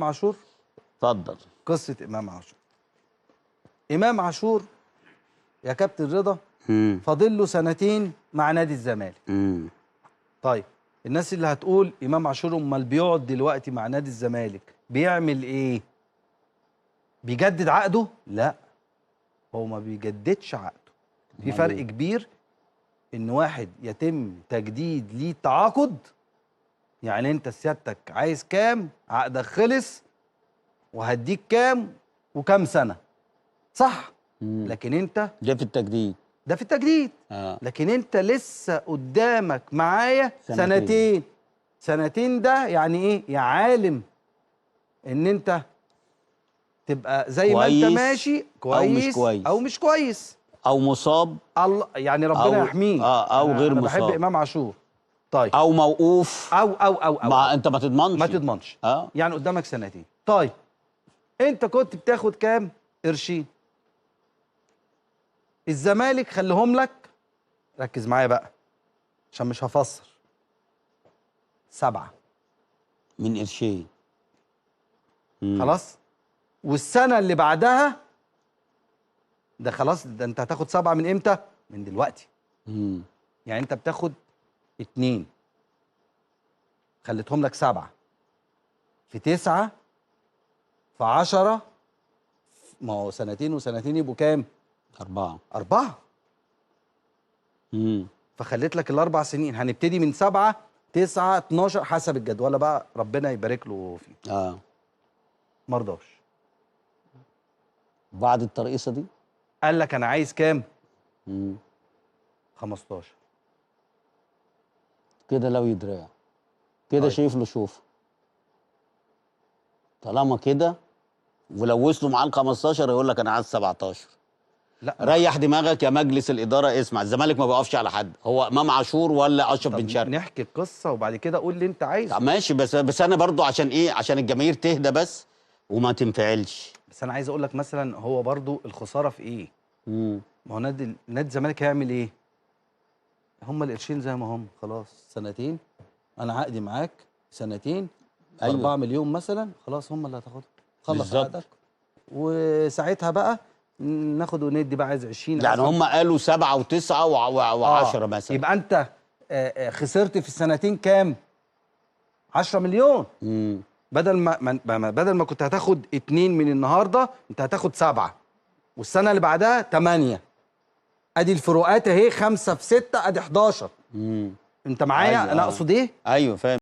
عاشور. اتفضل. قصة إمام عاشور. إمام عاشور يا كابتن رضا فاضل له سنتين مع نادي الزمالك. طيب الناس اللي هتقول إمام عاشور امال بيقعد دلوقتي مع نادي الزمالك بيعمل إيه؟ بيجدد عقده؟ لا، هو ما بيجددش عقده. في فرق كبير إن واحد يتم تجديد ليه التعاقد، يعني أنت سيادتك عايز كام؟ عقدك خلص وهديك كام وكام سنة، صح؟ لكن أنت ده في التجديد. ده في التجديد. لكن أنت لسه قدامك معايا سنتين ده يعني إيه؟ يا عالم إن أنت تبقى زي ما أنت ماشي كويس أو مش كويس أو مصاب، الله يعني ربنا يحميه، أو غير أنا مصاب، بحب إمام عاشور. طيب أو موقوف، أو ما أنت ما تضمنش، ما تضمنش. يعني قدامك سنتين. طيب أنت كنت بتاخد كام؟ قرشين. الزمالك خليهم لك، ركز معايا بقى عشان مش هفسر، 7 من قرشين. خلاص. والسنة اللي بعدها ده خلاص، ده انت هتاخد 7 من امتى؟ من دلوقتي. يعني انت بتاخد 2 خليتهم لك 7 في 9 في 10، ما هو سنتين وسنتين يبقوا كام؟ 4. فخليت لك ال4 سنين، هنبتدي من 7 9 12 حسب الجدولة بقى، ربنا يبارك له فيه. ما رضاش. بعد الترقيصة دي قال لك انا عايز كام؟ 15. كده لو يدرع كده. طيب. شايف له شوف طالما كده، ولو وصلوا معاه ال 15 يقول لك انا عايز 17. لا ريح دماغك يا مجلس الاداره. اسمع، الزمالك ما بيقفش على حد، هو امام عاشور ولا اشرف بن شرقي. نحكي القصه وبعد كده قول اللي انت عايزه. ماشي، بس انا برضو عشان ايه؟ عشان الجماهير تهدى بس وما تنفعلش. بس انا عايز اقول لك مثلا هو برضو الخساره في ايه؟ ما هو نادي الزمالك هيعمل ايه؟ هم القرشين زي ما هم، خلاص سنتين، انا عقدي معاك سنتين. أيوة. 4 مليون مثلا، خلاص هم اللي هتاخدهم. خلص عقدك وساعتها بقى ناخد وندي بقى. عايز 20 يعني هم قالوا 7 و9 و10 مثلا. يبقى انت خسرت في السنتين كام؟ 10 مليون. بدل ما كنت هتاخد 2 من النهارده، انت هتاخد 7 والسنه اللي بعدها 8. ادي الفروقات اهي، 5 في 6 ادي 11. انت معايا؟ أيوة. انا اقصد ايه؟ ايوه فاهم.